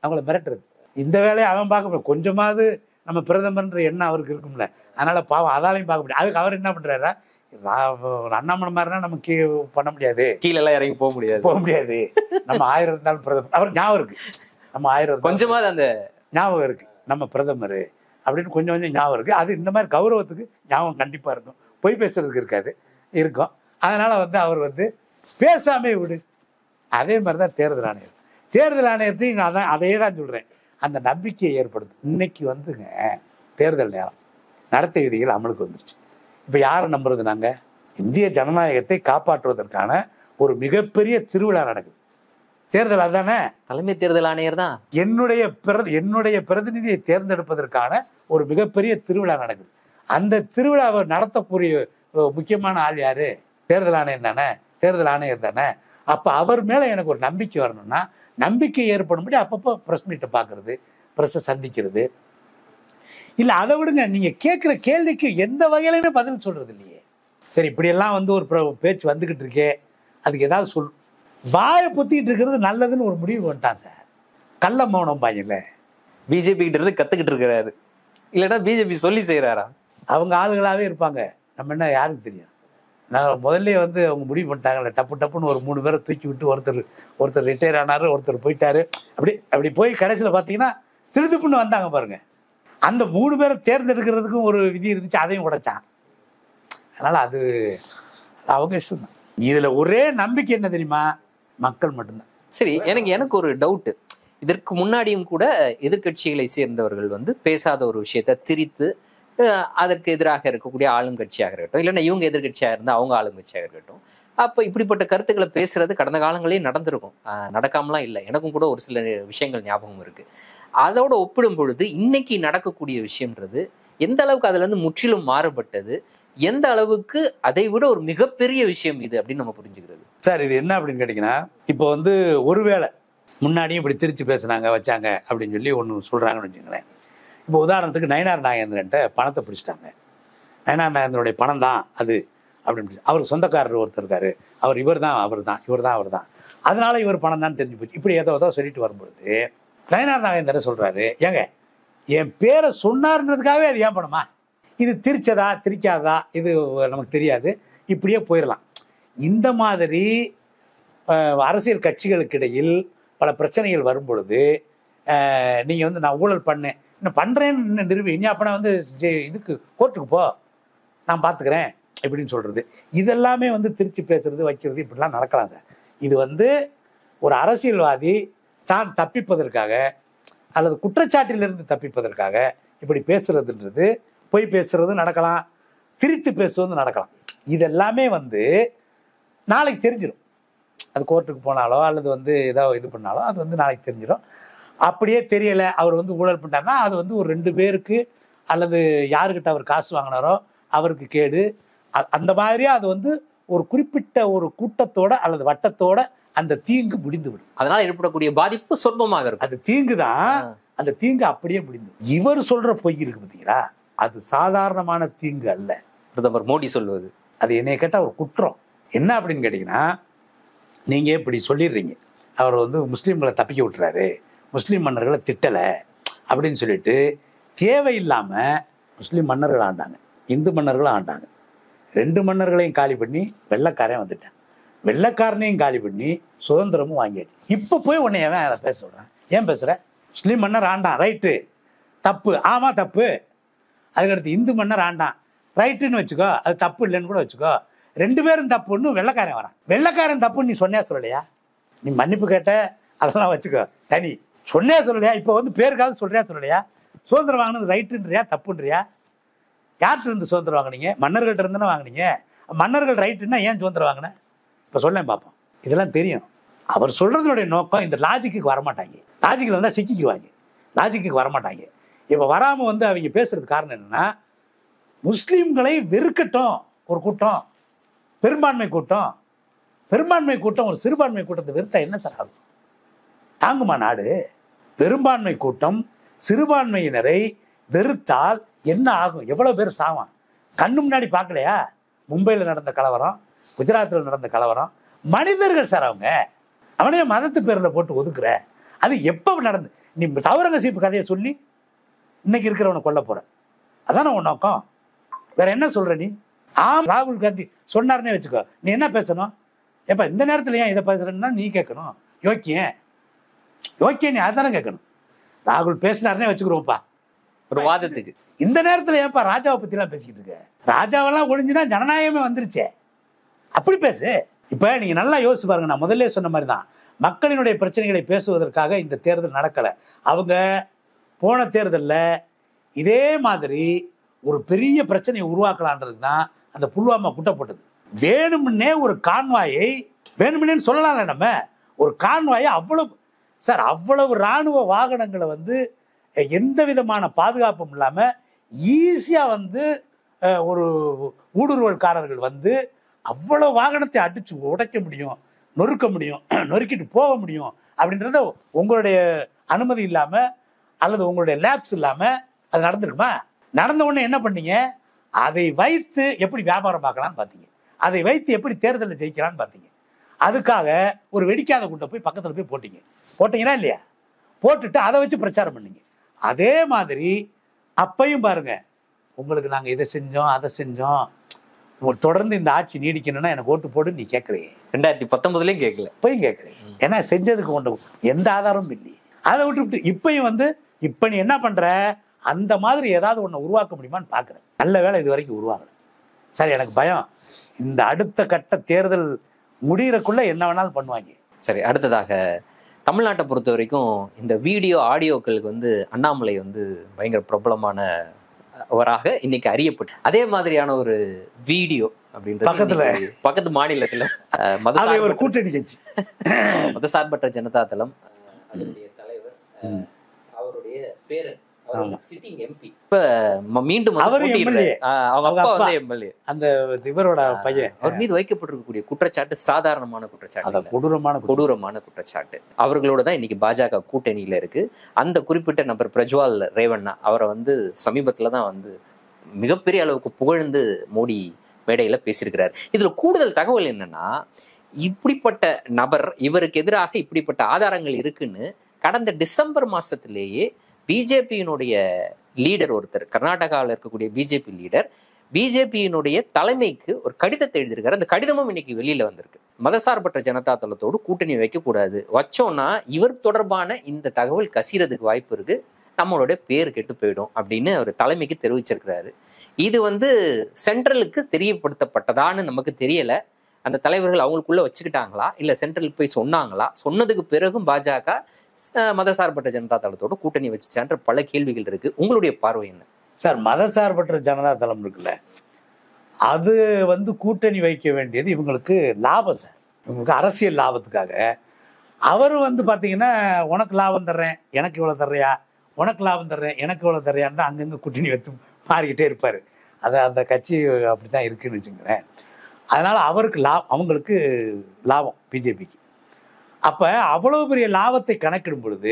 அவங்கள மிரட்டுறது. இந்த வேலையை அவன் பார்க்க, கொஞ்சமாவது நம்ம பிரதமர்ன்ற எண்ணம் அவருக்கு இருக்கும்ல, அதனால பாவம் அதாலையும் பார்க்க முடியாது. அதுக்கு அவர் என்ன பண்றாரா, அண்ணாமலை மாதிரினா நம்ம பண்ண முடியாது, கீழே எல்லாம் இறங்கி போக முடியாது, நம்ம 1000 இருந்தாலும் பிரதமர், அவர் ஞாபகம் இருக்கு, நம்ம 1000 கொஞ்சமாவது அந்த ஞாபகம் இருக்கு, நம்ம பிரதமர் அப்படின்னு கொஞ்சம் ஞாபகம் இருக்கு. அது இந்த மாதிரி கௌரவத்துக்கு ஞாபகம் கண்டிப்பா இருக்கும், பொய் பேசுறதுக்கு இருக்கும். அதனால வந்து அவர் வந்து பேசாமே விடு. அதே மாதிரிதான் தேர்தல் ஆணையத்தையும் நான் அதையே தான் சொல்றேன், அந்த நம்பிக்கையை ஏற்படுது. இன்னைக்கு வந்துங்க தேர்தல் நேரம், நடத்தை விதிகள் அமலுக்கு வந்துருச்சு. இப்ப யாரை நம்புறது? நாங்க இந்திய ஜனநாயகத்தை காப்பாற்றுவதற்கான ஒரு மிகப்பெரிய திருவிழா நடக்குது. தேர்தல் அதுதானே, தலைமை தேர்தல் ஆணையர் தான் என்னுடைய பிரதிநிதியை தேர்ந்தெடுப்பதற்கான ஒரு மிகப்பெரிய திருவிழா நடக்குது. அந்த திருவிழாவை நடத்தக்கூடிய முக்கியமான ஆள் யாரு? தேர்தல் ஆணையம் தானே, தேர்தல் ஆணையர் தானே. அப்ப அவர் மேல எனக்கு ஒரு நம்பிக்கை வரணும்னா, நம்பிக்கை ஏற்படும்படி அப்பப்போ பிரஸ் மீட்டை பார்க்கறது, பிரஸ்ஸை சந்திக்கிறது. இல்ல அதை விடுங்க, நீங்க கேட்கிற கேள்விக்கு எந்த வகையிலுமே பதில் சொல்றது இல்லையே. சரி, இப்படியெல்லாம் வந்து ஒரு பேச்சு வந்துகிட்டு இருக்கே, அதுக்கு ஏதாவது சொல். வாயை பொத்திக்கிட்டு இருக்கிறது நல்லதுன்னு ஒரு முடிவு வந்துட்டான் சார். கள்ள மௌனம் பாங்கல்ல. பிஜேபி கிட்ட இருந்து கத்துக்கிட்டு இருக்கிறாரு, இல்லைன்னா பிஜேபி சொல்லி செய்யறாரா? அவங்க ஆளுகளாவே இருப்பாங்க, நம்ம என்ன யாருக்கு தெரியும். நான் முதல்ல வந்து அவங்க முடிவு பண்ணிட்டாங்கல்ல, டப்பு டப்புன்னு ஒரு 3 பேரை தூக்கி விட்டு ஒருத்தர் ரிட்டையர் ஆனாரு, ஒருத்தர் போயிட்டாரு. அப்படி போய் கடைசியில் பார்த்தீங்கன்னா திருத்துப்புன்னு வந்தாங்க பாருங்க. அந்த 3 பேரை தேர்ந்தெடுக்கிறதுக்கும் ஒரு விதி இருந்துச்சு, அதையும் உடைச்சான். அதனால அது அவங்க இஷ்டம் தான். இதுல ஒரே நம்பிக்கை என்ன தெரியுமா? மக்கள் மட்டும்தான். சரி, எனக்கு ஒரு டவுட். இதற்கு முன்னாடியும் கூட எதிர்கட்சிகளை சேர்ந்தவர்கள் வந்து பேசாத ஒரு விஷயத்த திரித்து அதற்கு எதிராக இருக்கக்கூடிய ஆளும் கட்சியாக இருக்கட்டும், இல்லைன்னா இவங்க எதிர்கட்சியாக இருந்தால் அவங்க ஆளும் கட்சியாக இருக்கட்டும், அப்போ இப்படிப்பட்ட கருத்துக்களை பேசுறது கடந்த காலங்களே நடந்திருக்கும், நடக்காமலாம் இல்லை. எனக்கும் கூட ஒரு சில விஷயங்கள் ஞாபகம் இருக்கு. அதோட ஒப்பிடும் பொழுது இன்னைக்கு நடக்கக்கூடிய விஷயம்ன்றது எந்த அளவுக்கு அதுல இருந்து முற்றிலும் மாறுபட்டது, எந்த அளவுக்கு அதை விட ஒரு மிகப்பெரிய விஷயம் இது அப்படின்னு நம்ம புரிஞ்சுக்கிறது? சார், இது என்ன அப்படின்னு கேட்டீங்கன்னா, இப்போ வந்து ஒருவேளை முன்னாடியும் இப்படி திருச்சி பேசுனாங்க வச்சாங்க அப்படின்னு சொல்லி ஒன்று சொல்றாங்கன்னு வச்சுங்களேன். இப்போ உதாரணத்துக்கு நயினார் நாகேந்திரன்ட்ட பணத்தை பிடிச்சிட்டாங்க. நயினார் நாகேந்திரனுடைய பணம் தான் அது அப்படின்னு, அவருக்கு சொந்தக்காரர் ஒருத்தர் இருக்காரு, இவர் தான். அதனால இவர் பணம் தான் தெரிஞ்சு போச்சு. இப்படி ஏதோ சொல்லிட்டு வரும்பொழுது நயினார் நாகேந்திரன் சொல்றாரு, ஏங்க என் பேரை சொன்னார்ன்றதுக்காகவே அது ஏன் பணமா? இது திரிச்சதா திரிக்காதா இது நமக்கு தெரியாது, இப்படியே போயிடலாம். இந்த மாதிரி அரசியல் கட்சிகளுக்கு இடையில் பல பிரச்சனைகள் வரும் பொழுது நீங்கள் வந்து நான் ஊழல் பண்ணேன், இன்னும் பண்ணுறேன்னு நிரூபி, இனி அப்போ வந்து இதுக்கு கோர்ட்டுக்கு போ, நான் பார்த்துக்கிறேன் எப்படின்னு சொல்கிறது. இதெல்லாமே வந்து திருச்சி பேசுறது வைக்கிறது இப்படிலாம் நடக்கலாம் சார். இது வந்து ஒரு அரசியல்வாதி தான் தப்பிப்பதற்காக அல்லது குற்றச்சாட்டிலிருந்து தப்பிப்பதற்காக இப்படி பேசுறதுன்றது, பொய் பேசுறது நடக்கலாம், திரித்து பேசுவது நடக்கலாம். இதெல்லாமே வந்து நாளைக்கு தெரிஞ்சிடும். அது கோர்ட்டுக்கு போனாலோ அல்லது வந்து ஏதாவது இது பண்ணாலோ அது வந்து நாளைக்கு தெரிஞ்சிடும். அப்படியே தெரியலை, அவர் வந்து ஊழல் பண்ணிட்டாருன்னா அது வந்து ஒரு 2 பேருக்கு அல்லது யாருக்கிட்ட அவர் காசு வாங்கினாரோ அவருக்கு கேடு. அந்த மாதிரியா அது வந்து ஒரு குறிப்பிட்ட ஒரு கூட்டத்தோட அல்லது வட்டத்தோட அந்த தீங்கு முடிந்துவிடும். அதனால ஏற்படக்கூடிய பாதிப்பு சொற்பமாக இருக்கும். அது தீங்கு தான், அந்த தீங்கு அப்படியே முடிந்து. இவர் சொல்ற பொய் இருக்கு பார்த்தீங்களா, அது சாதாரணமான தீங்கு அல்ல. பிரதமர் மோடி சொல்வது அது என்னைய கேட்டால் ஒரு குற்றம். என்ன அப்படின்னு கேட்டிங்கன்னா, நீங்கள் இப்படி சொல்லிடுறீங்க, அவர் வந்து முஸ்லீம்களை தப்பிக்க விட்டுறாரு, முஸ்லீம் மன்னர்களை திட்டலை அப்படின்னு சொல்லிட்டு தேவையில்லாமல் முஸ்லீம் மன்னர்கள் ஆண்டாங்க, இந்து மன்னர்களும் ஆண்டாங்க. 2 மன்னர்களையும் காலி பண்ணி வெள்ளைக்காரன் வந்துட்டான், வெள்ளைக்காரனையும் காலி பண்ணி சுதந்திரமும் வாங்கியாச்சு. இப்போ போய் உன்னை ஏன் அதை பேச சொல்கிறேன்? ஏன் பேசுகிற? முஸ்லீம் மன்னர் ஆண்டான், ரைட்டு, தப்பு, ஆமாம் தப்பு. அதுக்கடுத்து இந்து மன்னர் ஆண்டான், ரைட்டுன்னு வச்சுக்கோ, அது தப்பு இல்லைன்னு கூட வச்சுக்கோ. 2 பேரும் தப்புன்னு வெள்ளைக்காரன் வரான். வெள்ளைக்காரன் தப்புன்னு நீ சொன்னியா சொல்லலையா? நீ மன்னிப்பு கேட்ட அதெல்லாம் வச்சுக்கோ, தனி சொன்னியா சொல்லலையா? இப்போ வந்து பேருக்காவது சொல்றியா சொல்லலையா? சுதந்திரம் வாங்கினது ரைட்டுன்றியா தப்புன்றியா? யார்கிட்ட இருந்து சுதந்திரம் வாங்கினீங்க? மன்னர்கள்ட்ட இருந்துன்னு வாங்கினீங்க. மன்னர்கள் ரைட்டுன்னா ஏன் சுதந்திரம் வாங்கினேன்? இப்போ சொல்லேன் பார்ப்போம். இதெல்லாம் தெரியும். அவர் சொல்றதுடைய நோக்கம் இந்த லாஜிக்கு வரமாட்டாங்க. லாஜிக்கில் வந்தால் சிக்கிக்குவாங்க, லாஜிக்கு வரமாட்டாங்க. இப்போ வராமல் வந்து அவங்க பேசுறது காரணம் என்னன்னா, முஸ்லீம்களை வெறுக்கட்டும் ஒரு கூட்டம், பெரும்பான்மை கூட்டம் ஒரு சிறுபான்மை கூட்டத்தை வெறுத்தா என்ன சார் ஆகும்? தாங்குமா நாடு? பெரும்பான்மை கூட்டம் சிறுபான்மையினரை வெறுத்தால் என்ன ஆகும்? எவ்வளவு பேர் சாவான்? கண்ணு முன்னாடி பார்க்கலையா? மும்பையில் நடந்த கலவரம், குஜராத்தில் நடந்த கலவரம், மனிதர்கள் சார் அவங்க. அவனே மதத்து பேரில் போட்டு ஒதுக்குற. அது எப்போ நடந்து? நீ சௌரங்கசீப்பு கதையை சொல்லி இன்னைக்கு இருக்கிறவனை கொல்ல போற, அதான உன் நோக்கம்? வேற என்ன சொல்ற நீ? ராகுல் காந்தி சொன்னார்னே வச்சுக்கோ, நீ என்ன பேசணும்? எப்ப இந்த நேரத்துல ஏன் இதை பேசுறேன்னா நீ கேட்கணும். யோக்கியம் நீ அதானே கேட்கணும். ராகுல் பேசினார்னே வச்சுக்கிறோம்ப்பா ஒரு வாதத்துக்கு. இந்த நேரத்துல ஏன்ப்பா ராஜாவை பத்தி எல்லாம் பேசிக்கிட்டு இருக்க? ராஜாவெல்லாம் ஒழிஞ்சுன்னா ஜனநாயகமே வந்துருச்சே, அப்படி பேசு. இப்ப நீங்க நல்லா யோசிச்சு பாருங்க, நான் முதல்ல சொன்ன மாதிரி தான், மக்களினுடைய பிரச்சனைகளை பேசுவதற்காக இந்த தேர்தல் நடக்கல. அவங்க போன தேர்தலில் இதே மாதிரி ஒரு பெரிய பிரச்சனையை உருவாக்கலான்றதுக்கு தான் அந்த புல்வாமா குட்டப்பட்டது. வேணும்னே ஒரு கான்வாயை, வேணும்னு சொல்லலாம்ல நம்ம, ஒரு கான்வாயை அவ்வளவு இராணுவ வாகனங்களை வந்து எந்த விதமான பாதுகாப்பும் இல்லாம ஈஸியா வந்து ஒரு ஊடுருவல்காரர்கள் வந்து அவ்வளவு வாகனத்தை அடிச்சு உடைக்க முடியும், நொறுக்க முடியும், நொறுக்கிட்டு போக முடியும் அப்படின்றத உங்களுடைய அனுமதி இல்லாம அல்லது உங்களுடைய லேப்ஸ் இல்லாம அது நடந்துருக்குமா? நடந்த உடனே என்ன பண்ணீங்க? அதை வைத்து எப்படி வியாபாரம் பார்க்கலான்னு பார்த்தீங்க, அதை வைத்து எப்படி தேர்தலில் ஜெயிக்கலான்னு பார்த்தீங்க. அதுக்காக ஒரு வெடிக்காத குண்டை போய் பக்கத்தில் போய் போட்டீங்கன்னா இல்லையா? போட்டுட்டு அதை வச்சு பிரச்சாரம் பண்ணீங்க. அதே மாதிரி அப்பையும் பாருங்க, உங்களுக்கு நாங்கள் இதை செஞ்சோம் அதை செஞ்சோம், தொடர்ந்து இந்த ஆட்சி நீடிக்கணும்னா எனக்கு ஓட்டு போடு நீ கேட்குறீங்க. 2019 கேட்கல, இப்பயும் கேட்குறேன். ஏன்னா செஞ்சதுக்கு கொண்டு எந்த ஆதாரமும் இல்லை. அதை விட்டு இப்பயும் வந்து இப்போ நீ என்ன பண்ற, அந்த மாதிரி ஏதாவது ஒன்று உருவாக்க முடியுமான்னு பார்க்குறேன். நல்ல வேலை இது வரைக்கும் உருவாகல. சரி, எனக்கு பயம் இந்த அடுத்த கட்ட தேர்தல் முடிகிறக்குள்ள என்ன வேணாலும் பண்ணுவாங்க. சரி, அடுத்ததாக தமிழ்நாட்டை பொறுத்த வரைக்கும் இந்த வீடியோ ஆடியோக்களுக்கு வந்து அண்ணாமலை வந்து பயங்கர பிரபலமானவராக இன்னைக்கு அறியப்பட்டு, அதே மாதிரியான ஒரு வீடியோ அப்படின்றது பக்கத்து மாநிலத்துல ஒரு கூட்டணி கட்சி மதசார்பற்ற ஜனதா தளம் அதனுடைய தலைவர் அவருடைய பேரன் சிட்டிங் எம்பி இப்ப மீண்டும் அவங்க அப்பா வந்து எம்எல்ஏ, அந்த இவரோட பையன், அவர் மீது வைக்கப்பட்டிருக்கக்கூடிய குற்றச்சாட்டு சாதாரணமான குற்றச்சாட்டு, கொடூரமான குற்றச்சாட்டு. அவர்களோட தான் இன்னைக்கு பாஜக கூட்டணியில இருக்கு. அந்த குறிப்பிட்ட நபர் பிரஜ்வால் ரேவண்ணா அவரை வந்து சமீபத்துல தான் வந்து மிகப்பெரிய அளவுக்கு புகழ்ந்து மோடி மேடையில பேசியிருக்கிறார். இதுல கூடுதல் தகவல் என்னன்னா, இப்படிப்பட்ட நபர், இவருக்கு எதிராக இப்படிப்பட்ட ஆதாரங்கள் இருக்குன்னு கடந்த டிசம்பர் மாசத்திலேயே பிஜேபியினுடைய லீடர் ஒருத்தர், கர்நாடகாவில் இருக்கக்கூடிய பிஜேபி லீடர், பிஜேபியினுடைய தலைமைக்கு ஒரு கடிதத்தை எழுதியிருக்காரு. அந்த கடிதமும் இன்னைக்கு வெளியில வந்திருக்கு. மதசார்பற்ற ஜனதா தளத்தோடு கூட்டணி வைக்கக்கூடாது, வச்சோம்னா இவர் தொடர்பான இந்த தகவல் கசிறதுக்கு வாய்ப்பு இருக்கு, நம்மளோட பேர் கெட்டு போயிடும் அப்படின்னு அவர் தலைமைக்கு தெரிவிச்சிருக்கிறாரு. இது வந்து சென்ட்ரலுக்கு தெரியப்படுத்தப்பட்டதான்னு நமக்கு தெரியல. அந்த தலைவர்கள் அவங்களுக்குள்ள வச்சுக்கிட்டாங்களா, இல்ல சென்ட்ரலுக்கு போய் சொன்னாங்களா, சொன்னதுக்கு பிறகும் பாஜக மதசார்பற்ற ஜனதா தளத்தோட கூட்டணி வச்சுச்சான்ற பல கேள்விகள் இருக்கு. உங்களுடைய பார்வை என்ன சார்? மதசார்பற்ற ஜனதா தளம் இருக்குல்ல, அது வந்து கூட்டணி வைக்க வேண்டியது இவங்களுக்கு லாபம் சார், இவங்களுக்கு அரசியல் லாபத்துக்காக. அவர் வந்து பாத்தீங்கன்னா, உனக்கு லாபம் தர்றேன் எனக்கு இவ்வளவு தர்றியா, உனக்கு லாபம் தர்றேன் எனக்கு இவ்வளவு தர்றியான்னு தான் அங்கங்க கூட்டணி வைத்து மாறிக்கிட்டே இருப்பாரு. அது அந்த கட்சி அப்படித்தான் இருக்குன்னு வச்சுங்களேன். அதனால அவருக்கு அவங்களுக்கு லாபம் பிஜேபிக்கு. அப்ப அவ்வளவு பெரிய லாபத்தை கணக்கிடும் பொழுது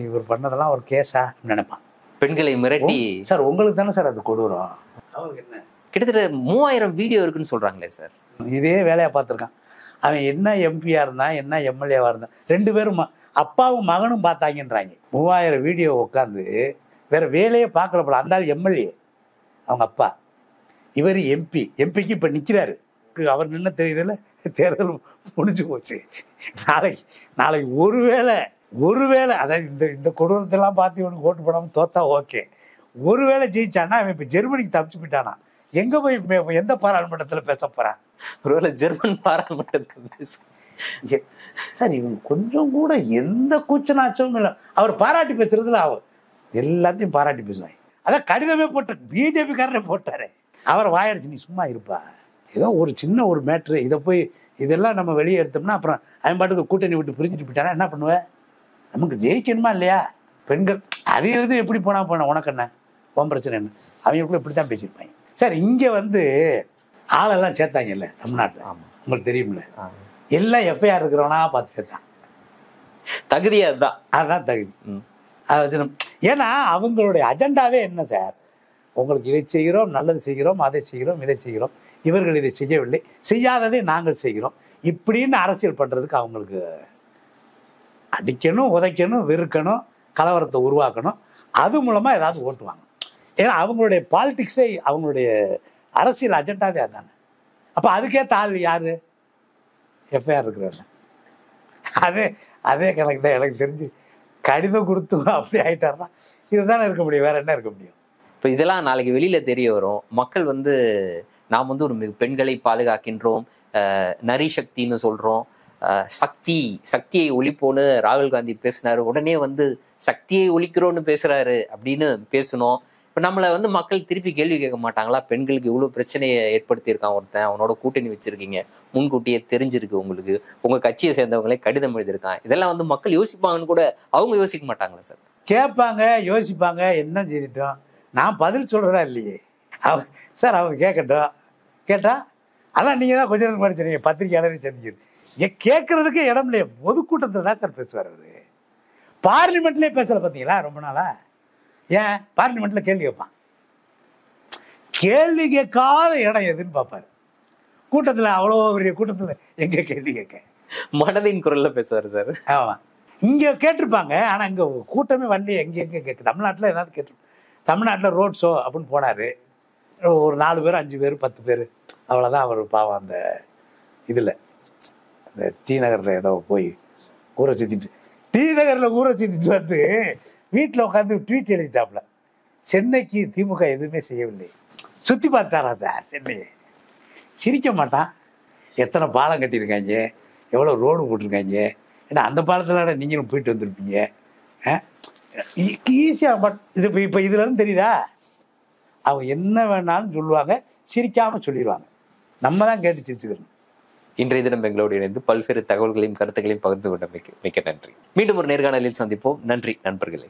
இவர் பண்ணதெல்லாம் ஒரு கேஸா நினைப்பான். பெண்களை மிரட்டி சார், உங்களுக்கு தானே சார் அது கொடூரம். அவருக்கு என்ன, கிட்டத்தட்ட 3000 வீடியோ இருக்குன்னு சொல்றாங்களே சார். இதே வேலையா பார்த்துருக்கான் அவன். என்ன எம்பியா இருந்தான், என்ன எம்எல்ஏவா இருந்தான், 2 பேரும் அப்பாவும் மகனும் பார்த்தாங்கன்றாங்க. 3000 வீடியோ உட்காந்து வேற வேலையே பார்க்கல போல. அந்த ஆள் எம்எல்ஏ, அவங்க அப்பா, இவர் எம்பிக்கு இப்ப நிக்கிறாரு. அவர் நின்று தெரியுதுல, தேர்தல் முடிஞ்சு போச்சு. நாளைக்கு ஒருவேளை அதாவது இந்த கொடூரத்தெல்லாம் பார்த்து இவனுக்கு ஓட்டு போடாம தோத்தா ஓகே, ஒருவேளை ஜெயிச்சானா அவன் இப்ப ஜெர்மனிக்கு தப்பிச்சு போயிட்டானா, எங்க போய் எந்த பாராளுமன்றத்துல பேச போறான்? ஒருவேளை ஜெர்மன் பாராளுமன்றத்துக்கு பேச சார், இவங்க கொஞ்சம் கூட எந்த கூச்சனாச்சும் இல்லை. அவர் பாராட்டி பேசுறதுல அவர் எல்லாத்தையும் பாராட்டி பேசுவாங்க. அதான் கடிதமே போட்ட பிஜேபி காரரே போட்டாரு. அவரை வாயடிச்சு நீ சும்மா இருப்பா, ஏதோ ஒரு சின்ன ஒரு மேட்ரு, இதை போய் இதெல்லாம் நம்ம வெளியே எடுத்தோம்னா அப்புறம் அவன் பாட்டுக்கு கூட்டணி விட்டு பிரிஞ்சுட்டு போயிட்டானா என்ன பண்ணுவேன்? நமக்கு ஜெயிக்கணுமா இல்லையா? பெண்கள் அது எது எப்படி போனா உனக்கு என்ன, உன் பிரச்சனை என்ன? அவங்களுக்குள்ள இப்படித்தான் பேசியிருப்பாங்க. சார், இங்க வந்து ஆளெல்லாம் சேர்த்தாங்கல்ல தமிழ்நாட்டில், உங்களுக்கு தெரியும்ல, எல்லாம் எஃப்ஐஆர் இருக்கிறவனா பார்த்து சேர்த்தான். தகுதியா தான், அதுதான் தகுதி. அது ஏன்னா அவங்களுடைய அஜெண்டாவே என்ன சார், உங்களுக்கு இதை செய்கிறோம், நல்லது செய்கிறோம், அதை செய்கிறோம், இதை செய்கிறோம், இவர்கள் இதை செய்யவில்லை, செய்யாததை நாங்கள் செய்கிறோம், இப்படின்னு அரசியல் பண்றதுக்கு அவங்களுக்கு அடிக்கணும், உதைக்கணும், வெறுக்கணும், கலவரத்தை உருவாக்கணும், அது மூலமா ஏதாவது ஓட்டுவாங்க. ஏன்னா அவங்களுடைய பாலிடிக்ஸே, அவங்களுடைய அரசியல் அஜெண்டாவே அதுதானே. அப்ப அதுக்கேற்ற ஆள் யாரு? எஃப்ஐஆர் இருக்கிறவங்க. அதே கணக்கு தான் எனக்கு தெரிஞ்சு. கடிதம் கொடுத்து அப்படி ஆயிட்டாருன்னா இதுதானே இருக்க முடியும், வேற என்ன இருக்க முடியும்? இப்போ இதெல்லாம் நாளைக்கு வெளியில தெரிய வரும். மக்கள் வந்து நாம் வந்து ஒரு பெண்களை பாதுகாக்கின்றோம், நரி சக்தின்னு சொல்றோம், சக்தியை ஒழிப்போன்னு ராகுல் காந்தி பேசினாரு, உடனே வந்து சக்தியை ஒழிக்கிறோன்னு பேசுறாரு அப்படின்னு பேசணும். இப்போ நம்மளை வந்து மக்கள் திருப்பி கேள்வி கேட்க மாட்டாங்களா? பெண்களுக்கு இவ்வளோ பிரச்சனையை ஏற்படுத்தியிருக்கான் ஒருத்தன், அவனோட கூட்டணி வச்சிருக்கீங்க, முன்கூட்டியே தெரிஞ்சிருக்கு உங்களுக்கு, உங்க கட்சியை சேர்ந்தவங்களே கடிதம் எழுதியிருக்கான், இதெல்லாம் வந்து மக்கள் யோசிப்பாங்கன்னு கூட அவங்க யோசிக்க மாட்டாங்களா சார்? கேட்பாங்க, யோசிப்பாங்க, என்ன செய்யட்டும், நான் பதில் சொல்றதா இல்லையே. சார் அவங்க கேட்கட்டும். கேட்டால் அதான் நீங்கள் தான் கொஞ்ச நேரம் முன்னாடி சொன்னீங்க பத்திரிக்கையாளரையும் சந்திக்கிறது. கேட்கறதுக்கு இடம் இல்லையே, பொதுக்கூட்டத்தை தான் சார் பேசுவார் அவர். பார்லிமெண்ட்லேயே பேசலை பார்த்தீங்களா ரொம்ப நாளா? ஏன் பார்லிமெண்ட்டில் கேள்வி கேட்பான். கேள்வி கேட்காத இடம் எதுன்னு பார்ப்பார். கூட்டத்தில் அவ்வளோ பெரிய கூட்டத்தில் எங்கே கேள்வி கேட்க? மனதின் குரல்ல பேசுவார் சார். ஆமாம், இங்கே கேட்டிருப்பாங்க. ஆனால் இங்கே கூட்டமே வரலையே. எங்கே கேட்கு? தமிழ்நாட்டில் ஏதாவது கேட்டு, தமிழ்நாட்டில் ரோட் ஷோ அப்படின்னு போனார். ஒரு 4 பேர் 5 பேர் 10 பேர் அவ்வளோதான். அவர் பாவம் அந்த இதில் அந்த டி நகரில் ஏதோ போய் ஊரை சுற்றிட்டு, டி நகரில் ஊரை சுற்றிட்டு வந்து வீட்டில் உட்காந்து ட்வீட் எழுதிட்டாப்புல, சென்னைக்கு திமுக எதுவுமே செய்யவில்லை. சுற்றி பார்த்தாரா சார் சென்னையை? சிரிக்க மாட்டான். எத்தனை பாலம் கட்டியிருக்காங்க, எவ்வளோ ரோடு போட்டிருக்காங்க. ஏன்னா அந்த பாலத்தில் நீங்களும் போயிட்டு வந்திருப்பீங்க. ஈஸியாக பட் இது இப்போ இதுலேருந்து தெரியுதா? அவங்க என்ன வேணாலும் சொல்லுவாங்க, சிரிக்காமல் சொல்லிடுவாங்க. நம்ம தான் கேட்டு சிரிச்சுக்கணும். இன்றைய தினம் எங்களோடு இணைந்து பல்வேறு தகவல்களையும் கருத்துக்களையும் பகிர்ந்து கொண்ட மிக்க நன்றி. மீண்டும் ஒரு நேர்காணலில் சந்திப்போம். நன்றி நண்பர்களே.